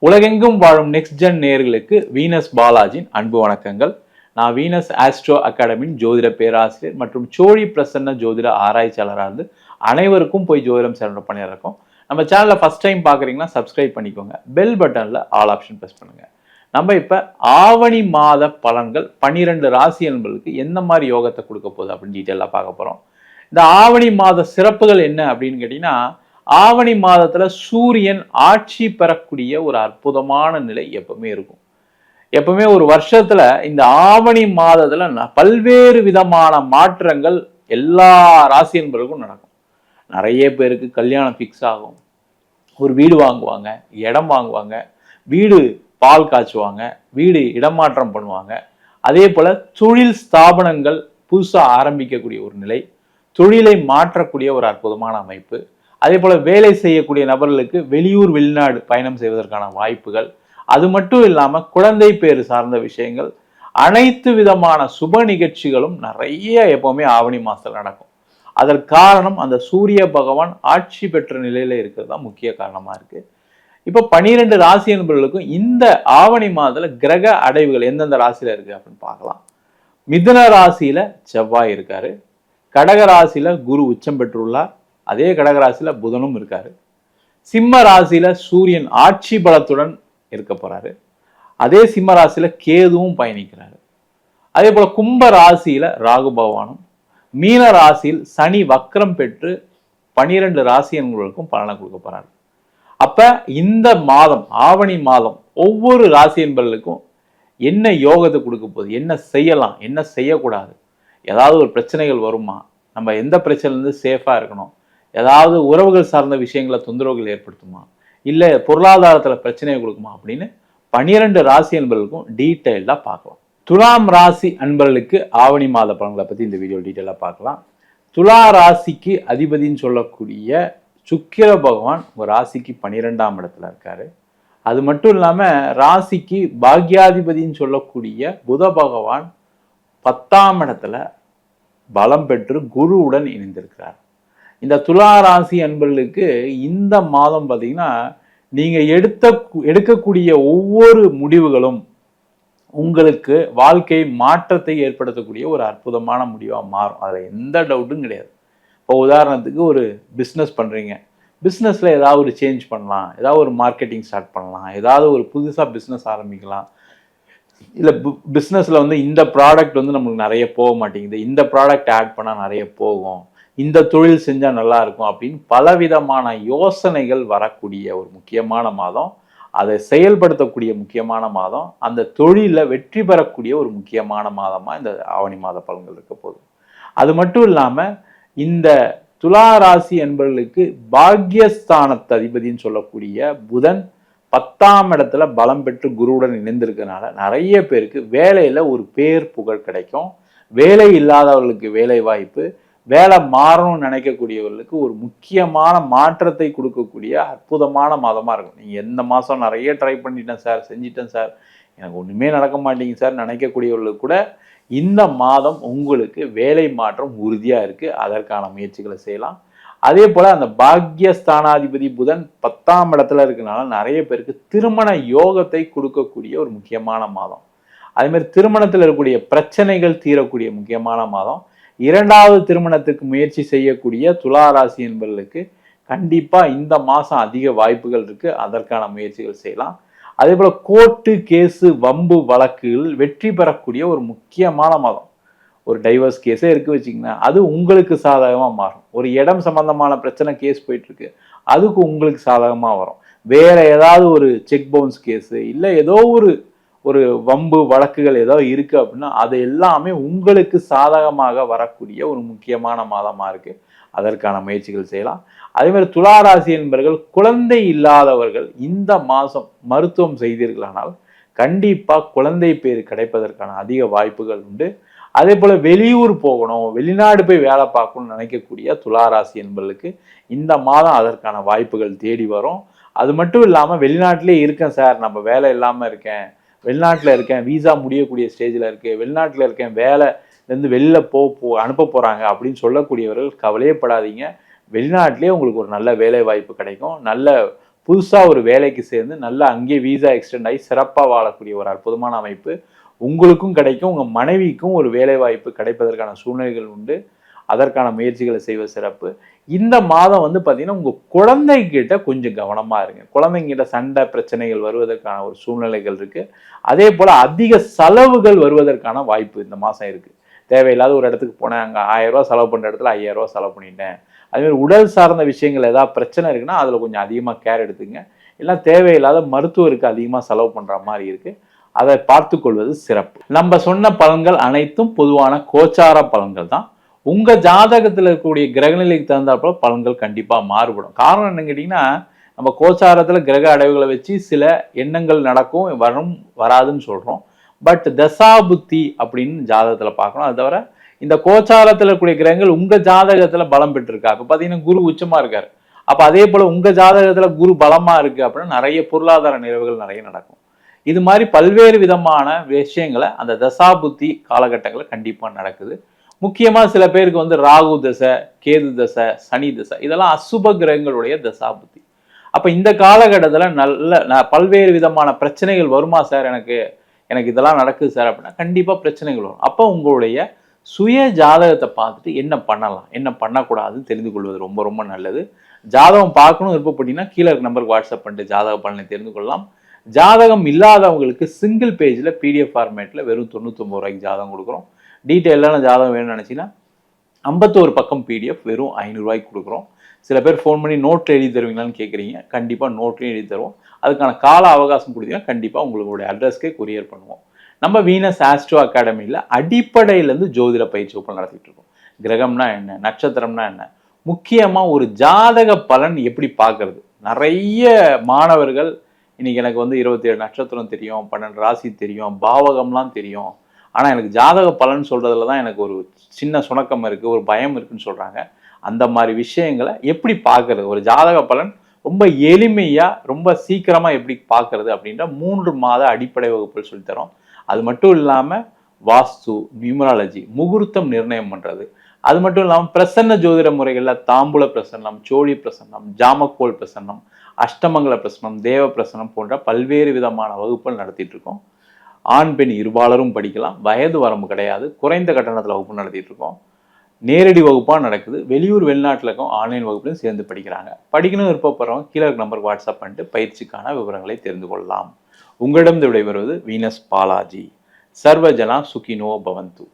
உலகெங்கும் வாழும் next gen நேயர்களுக்கு வீனஸ் பாலாஜியின் அன்பு வணக்கங்கள். நான் வீனஸ் ஆஸ்ட்ரோ அகாடமியின் ஜோதிட பேராசிரியர் மற்றும் சோழி பிரசன்ன ஜோதிட ஆராய்ச்சியாளராக இருந்து அனைவருக்கும் போய் ஜோதிடம் சேனல் பண்ணியிருக்கோம். நம்ம சேனலில் ஃபர்ஸ்ட் டைம் பார்க்குறீங்கன்னா சப்ஸ்கிரைப் பண்ணிக்கோங்க. பெல் பட்டனில் ஆல் ஆப்ஷன் ப்ரெஸ் பண்ணுங்க. நம்ம இப்போ ஆவணி மாத பலன்கள் 12 ராசி என்பதுக்கு எந்த மாதிரி யோகத்தை கொடுக்க போகுது அப்படின்னு டீட்டெயிலாக பார்க்க போகிறோம். இந்த ஆவணி மாத சிறப்புகள் என்ன அப்படின்னு கேட்டிங்கன்னா, ஆவணி மாதத்துல சூரியன் ஆட்சி பெறக்கூடிய ஒரு அற்புதமான நிலை எப்பவுமே இருக்கும். எப்பவுமே ஒரு வருஷத்துல இந்த ஆவணி மாதத்துல பல்வேறு விதமான மாற்றங்கள் எல்லா ராசி என்பவர்களுக்கும் நடக்கும். நிறைய பேருக்கு கல்யாணம் ஃபிக்ஸ் ஆகும், ஒரு வீடு வாங்குவாங்க, இடம் வாங்குவாங்க, வீடு பால் காய்ச்சுவாங்க, வீடு இடமாற்றம் பண்ணுவாங்க. அதே போல தொழில் ஸ்தாபனங்கள் புதுசா ஆரம்பிக்கக்கூடிய ஒரு நிலை, தொழிலை மாற்றக்கூடிய ஒரு அற்புதமான அமைப்பு. அதே போல வேலை செய்யக்கூடிய நபர்களுக்கு வெளியூர் வெளிநாடு பயணம் செய்வதற்கான வாய்ப்புகள், அது மட்டும் இல்லாம குழந்தை பேரு சார்ந்த விஷயங்கள், அனைத்து விதமான சுப நிகழ்ச்சிகளும் நிறைய எப்பவுமே ஆவணி மாசத்துல நடக்கும். அதற்கு காரணம் அந்த சூரிய பகவான் ஆட்சி பெற்ற நிலையில இருக்கிறது தான் முக்கிய காரணமா இருக்கு. இப்ப 12 ராசி என்பவர்களுக்கும் இந்த ஆவணி மாதத்துல கிரக அடைவுகள் எந்தெந்த ராசியில இருக்கு அப்படின்னு பார்க்கலாம். மிதுன ராசியில செவ்வாய் இருக்காரு, கடக ராசியில குரு உச்சம் பெற்றுள்ளார், அதே கடகராசியில புதனும் இருக்காரு. சிம்ம ராசியில சூரியன் ஆட்சி பலத்துடன் இருக்க போறாரு, அதே சிம்ம ராசியில கேதுவும் பயணிக்கிறாரு. அதே போல கும்ப ராசியில ராகு பகவானும், மீன ராசியில் சனி வக்ரம் பெற்று 12 ராசி என்பவர்களுக்கும் பலனை கொடுக்க போறாரு. அப்ப இந்த மாதம் ஆவணி மாதம் ஒவ்வொரு ராசி என்பவர்களுக்கும் என்ன யோகத்தை கொடுக்க போகுது, என்ன செய்யலாம், என்ன செய்யக்கூடாது, ஏதாவது ஒரு பிரச்சனைகள் வருமா, நம்ம எந்த பிரச்சனையிலிருந்து சேஃபா இருக்கணும், ஏதாவது உறவுகள் சார்ந்த விஷயங்களை தொந்தரவுகள் ஏற்படுத்துமா, இல்லை பொருளாதாரத்தில் பிரச்சனையை கொடுக்குமா அப்படின்னு 12 ராசி அன்பர்களுக்கும் டீட்டெயிலாக பார்க்கலாம். துலாம் ராசி அன்பர்களுக்கு ஆவணி மாத பலன்களை பற்றி இந்த வீடியோ டீட்டெயிலாக பார்க்கலாம். துலா ராசிக்கு அதிபதினு சொல்லக்கூடிய சுக்கிர பகவான் ஒரு ராசிக்கு 12ஆம் இடத்துல இருக்காரு. அது மட்டும் இல்லாமல் ராசிக்கு பாக்யாதிபதினு சொல்லக்கூடிய புத பகவான் 10ஆம் இடத்துல பலம் பெற்று குருவுடன் இணைந்திருக்கிறார். இந்த துலா ராசி அன்பர்களுக்கு இந்த மாதம் பார்த்தீங்கன்னா, நீங்க எடுக்கக்கூடிய ஒவ்வொரு முடிவுகளும் உங்களுக்கு வாழ்க்கை மாற்றத்தை ஏற்படுத்தக்கூடிய ஒரு அற்புதமான முடிவாக மாறும். அதில் எந்த டவுட்டும் கிடையாது. இப்போ உதாரணத்துக்கு ஒரு பிஸ்னஸ் பண்ணுறீங்க, பிஸ்னஸில் ஏதாவது ஒரு சேஞ்ச் பண்ணலாம், ஏதாவது ஒரு மார்க்கெட்டிங் ஸ்டார்ட் பண்ணலாம், ஏதாவது ஒரு புதுசாக பிஸ்னஸ் ஆரம்பிக்கலாம், இல்லை பிஸ்னஸில் வந்து இந்த ப்ராடக்ட் வந்து நம்மளுக்கு நிறைய போக மாட்டேங்குது, இந்த ப்ராடக்ட் ஆட் பண்ணால் நிறைய போகும், இந்த தொழில் செஞ்சால் நல்லா இருக்கும் அப்படின்னு பலவிதமான யோசனைகள் வரக்கூடிய ஒரு முக்கியமான மாதம், அதை செயல்படுத்தக்கூடிய முக்கியமான மாதம், அந்த தொழிலில் வெற்றி பெறக்கூடிய ஒரு முக்கியமான மாதமாக இந்த ஆவணி மாத பலன்கள் இருக்க போகுது. அது மட்டும் இல்லாமல் இந்த துலா ராசி என்பவர்களுக்கு பாக்யஸ்தானத்து அதிபதினு சொல்லக்கூடிய புதன் 10ஆம் இடத்துல பலம் பெற்று குருவுடன் இணைந்திருக்கிறதுனால நிறைய பேருக்கு வேலையில் ஒரு பேர் புகழ் கிடைக்கும். வேலை இல்லாதவர்களுக்கு வேலை வாய்ப்பு, வேலை மாறணும்னு நினைக்கக்கூடியவர்களுக்கு ஒரு முக்கியமான மாற்றத்தை கொடுக்கக்கூடிய அற்புதமான மாதமாக இருக்கும். நீங்கள் எந்த மாதம் நிறைய ட்ரை பண்ணிட்டேன் சார், செஞ்சிட்டேன் சார், எனக்கு ஒன்றுமே நடக்க மாட்டேங்குது சார் நினைக்கக்கூடியவர்களுக்கு கூட இந்த மாதம் உங்களுக்கு வேலை மாற்றம் உறுதியாக இருக்குது. அதற்கான முயற்சிகளை செய்யலாம். அதே போல் அந்த பாக்யஸ்தானாதிபதி புதன் 10ஆம் இடத்துல இருக்கனால நிறைய பேருக்கு திருமண யோகத்தை கொடுக்கக்கூடிய ஒரு முக்கியமான மாதம். அதேமாதிரி திருமணத்தில் இருக்கக்கூடிய பிரச்சனைகள் தீரக்கூடிய முக்கியமான மாதம். 2வது திருமணத்துக்கு முயற்சி செய்யக்கூடிய துலா ராசி என்பவர்களுக்கு கண்டிப்பாக இந்த மாதம் அதிக வாய்ப்புகள் இருக்குது. அதற்கான முயற்சிகள் செய்யலாம். அதே போல் கோர்ட்டு கேஸு வம்பு வழக்குகள் வெற்றி பெறக்கூடிய ஒரு முக்கியமான மாதம். ஒரு டைவர்ஸ் கேஸே இருக்கு வச்சிங்கன்னா அது உங்களுக்கு சாதகமாக மாறும். ஒரு இடம் சம்பந்தமான பிரச்சனை கேஸ் போயிட்டுருக்கு, அதுக்கு உங்களுக்கு சாதகமாக வரும். வேற ஏதாவது ஒரு செக் பவுன்ஸ் கேஸு இல்லை ஏதோ ஒரு வம்பு வழக்குகள் ஏதோ இருக்கு அப்படின்னா அது எல்லாமே உங்களுக்கு சாதகமாக வரக்கூடிய ஒரு முக்கியமான மாதமாக இருக்கு. அதற்கான முயற்சிகள் செய்யலாம். அதே மாதிரி துலா ராசி என்பவர்கள் குழந்தை இல்லாதவர்கள் இந்த மாதம் மருத்துவம் செய்தீர்களானால் கண்டிப்பாக குழந்தை பேர் கிடைப்பதற்கான அதிக வாய்ப்புகள் உண்டு. அதே போல் வெளியூர் போகணும், வெளிநாடு போய் வேலை பார்க்கணும்னு நினைக்கக்கூடிய துலா ராசி என்பவர்களுக்கு இந்த மாதம் அதற்கான வாய்ப்புகள் தேடி வரும். அது மட்டும் இல்லாமல் வெளிநாட்டிலே இருக்கேன் சார், நம்ம வேலை இல்லாமல் இருக்கேன், வெளிநாட்டில் இருக்கேன், வீசா முடியக்கூடிய ஸ்டேஜில் இருக்குது, வெளிநாட்டில் இருக்கேன், வேலைலேருந்து வெளில அனுப்ப போகிறாங்க அப்படின்னு சொல்லக்கூடியவர்கள் கவலையப்படாதீங்க. வெளிநாட்டிலே உங்களுக்கு ஒரு நல்ல வேலை வாய்ப்பு கிடைக்கும், நல்ல புதுசாக ஒரு வேலைக்கு சேர்ந்து நல்லா அங்கேயே வீசா எக்ஸ்டெண்ட் ஆகி சிறப்பாக வாழக்கூடிய ஒரு அற்புதமான அமைப்பு உங்களுக்கும் கிடைக்கும். உங்கள் மனைவிக்கும் ஒரு வேலை வாய்ப்பு கிடைப்பதற்கான சூழ்நிலைகள் உண்டு. அதற்கான முயற்சிகளை செய்வது சிறப்பு. இந்த மாதம் வந்து பார்த்தீங்கன்னா உங்கள் குழந்தைகிட்ட கொஞ்சம் கவனமாக இருங்க. குழந்தைங்கிட்ட சண்டை பிரச்சனைகள் வருவதற்கான ஒரு சூழ்நிலைகள் இருக்கு. அதே போல் அதிக செலவுகள் வருவதற்கான வாய்ப்பு இந்த மாதம் இருக்கு. தேவையில்லாத ஒரு இடத்துக்கு போனேன், அங்கே 1000 ரூபா செலவு பண்ணுற இடத்துல 5000 ரூபா செலவு பண்ணிட்டேன். அதுமாதிரி உடல் சார்ந்த விஷயங்கள் ஏதாவது பிரச்சனை இருக்குன்னா அதில் கொஞ்சம் அதிகமாக கேர் எடுத்துங்க. இல்லை தேவையில்லாத மருத்துவருக்கு அதிகமாக செலவு பண்ணுற மாதிரி இருக்கு. அதை பார்த்து கொள்வது சிறப்பு. நம்ம சொன்ன பலன்கள் அனைத்தும் பொதுவான கோச்சார பலன்கள் தான். உங்க ஜாதகத்தில் இருக்கக்கூடிய கிரகநிலைக்கு தகுந்தாற்போல பலன்கள் கண்டிப்பா மாறுபடும். காரணம் என்னன்னு கேட்டீங்கன்னா, நம்ம கோச்சாரத்துல கிரக அடைவுகளை வச்சு சில எண்ணங்கள் நடக்கும், வரும் வராதுன்னு சொல்றோம். பட் தசாபுத்தி அப்படின்னு ஜாதகத்துல பார்க்கணும். அது தவிர இந்த கோச்சாரத்துல இருக்கக்கூடிய கிரகங்கள் உங்க ஜாதகத்துல பலம் பெற்றிருக்கா. இப்ப பாத்தீங்கன்னா குரு உச்சமா இருக்காரு. அப்ப அதே போல உங்க ஜாதகத்துல குரு பலமா இருக்கு அப்படின்னா நிறைய பொருளாதார நிறைவுகள் நிறைய நடக்கும். இது மாதிரி பல்வேறு விதமான விஷயங்களை அந்த தசாபுத்தி காலகட்டங்களில் கண்டிப்பா நடக்குது. முக்கியமா சில பேருக்கு வந்து ராகு தசை, கேது தசை, சனி தசை இதெல்லாம் அசுப கிரகங்களுடைய தசாபுத்தி. அப்ப இந்த காலகட்டத்துல நல்ல பல்வேறு விதமான பிரச்சனைகள் வருமா சார், எனக்கு இதெல்லாம் நடக்குது சார் அப்படின்னா கண்டிப்பா பிரச்சனைகள் வரும். அப்போ உங்களுடைய சுய ஜாதகத்தை பார்த்துட்டு என்ன பண்ணலாம், என்ன பண்ணக்கூடாதுன்னு தெரிந்து கொள்வது ரொம்ப ரொம்ப நல்லது. ஜாதகம் பார்க்கணும் விருப்பப்பட்டீங்கன்னா கீழே இருக்க நம்பருக்கு வாட்ஸ்அப் பண்ணிட்டு ஜாதக பலனை தெரிந்து கொள்ளலாம். ஜாதகம் இல்லாதவங்களுக்கு சிங்கிள் பேஜில் பிடிஎஃப் ஃபார்மேட்டில் வெறும் 99 ரூபாய்க்கு ஜாதகம் கொடுக்குறோம். டீட்டெயிலான ஜாதகம் வேணும்னு நினச்சிங்கன்னா 51 பக்கம் பிடிஎஃப் வெறும் 500 ரூபாய்க்கு கொடுக்குறோம். சில பேர் ஃபோன் பண்ணி நோட்டில் எழுதி தருவீங்களான்னு கேட்குறீங்க. கண்டிப்பாக நோட்லையும் எழுதி தருவோம். அதுக்கான கால அவகாசம் கொடுத்தீங்கன்னா கண்டிப்பாக உங்களுடைய அட்ரஸ்க்கே கொரியர் பண்ணுவோம். நம்ம வீனஸ் ஆஸ்ட்ரோ அகாடமியில் அடிப்படையிலேருந்து ஜோதிட பயிற்சி வகுப்பு நடத்திட்டு இருக்கோம். கிரகம்னா என்ன, நட்சத்திரம்னா என்ன, முக்கியமாக ஒரு ஜாதக பலன் எப்படி பார்க்கறது. நிறைய மாணவர்கள் இன்னைக்கு எனக்கு வந்து 27 நட்சத்திரம் தெரியும், 12 ராசி தெரியும், பாவகம்லாம் தெரியும், ஆனால் எனக்கு ஜாதக பலன் சொல்றதுல தான் எனக்கு ஒரு சின்ன சுணக்கம் இருக்குது, ஒரு பயம் இருக்குன்னு சொல்கிறாங்க. அந்த மாதிரி விஷயங்களை எப்படி பார்க்கறது, ஒரு ஜாதக பலன் ரொம்ப எளிமையாக ரொம்ப சீக்கிரமாக எப்படி பார்க்கறது அப்படின்ற 3 மாத அடிப்படை வகுப்புகள் சொல்லித்தரோம். அது மட்டும் இல்லாமல் வாஸ்து, நியூமராலஜி, முகூர்த்தம் நிர்ணயம் பண்ணுறது, அது மட்டும் இல்லாமல் பிரசன்ன ஜோதிட முறைகளில் தாம்பூல பிரசன்னம், சோழி பிரசன்னம், ஜாமக்கோல் பிரசன்னம், அஷ்டமங்கல பிரசனம், தேவ பிரசனம் போன்ற பல்வேறு விதமான வகுப்புகள் நடத்திட்டு இருக்கோம். ஆண் பெண் இருபாலரும் படிக்கலாம். வயது வரம்பு கிடையாது. குறைந்த கட்டணத்தில் வகுப்பு நடத்திட்டு இருக்கோம். நேரடி வகுப்பாக நடக்குது. வெளியூர் வெளிநாட்டில் இருக்கும் ஆன்லைன் வகுப்புலையும் சேர்ந்து படிக்கிறாங்க. படிக்கணும் விருப்பப்படுறவங்க கீழே நம்பருக்கு வாட்ஸ்அப் பண்ணிட்டு பயிற்சிக்கான விவரங்களை தெரிந்து கொள்ளலாம். உங்களிடம் விடைபெறுவது வீனஸ் பாலாஜி. சர்வஜனா சுகினோ பவந்து.